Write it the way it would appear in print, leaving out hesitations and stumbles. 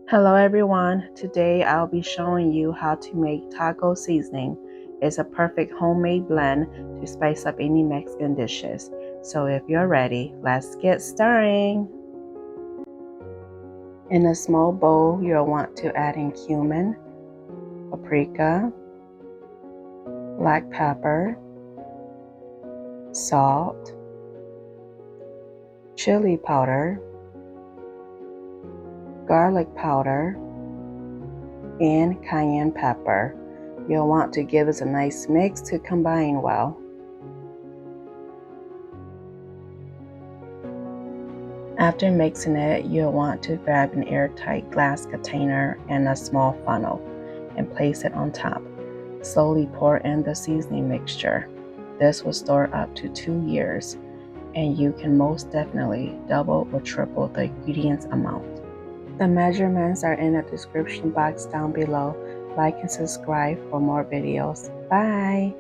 Hello everyone, today I'll be showing you how to make taco seasoning. It's a perfect homemade blend to spice up any Mexican dishes. So if you're ready, let's get stirring. In a small bowl, you'll want to add in cumin, paprika, black pepper, salt, chili powder, garlic powder, and cayenne pepper. You'll want to give us a nice mix to combine well. After mixing it, you'll want to grab an airtight glass container and a small funnel and place it on top. Slowly pour in the seasoning mixture. This will store up to 2 years, and you can most definitely double or triple the ingredients amount. The measurements are in the description box down below. Like and subscribe for more videos. Bye!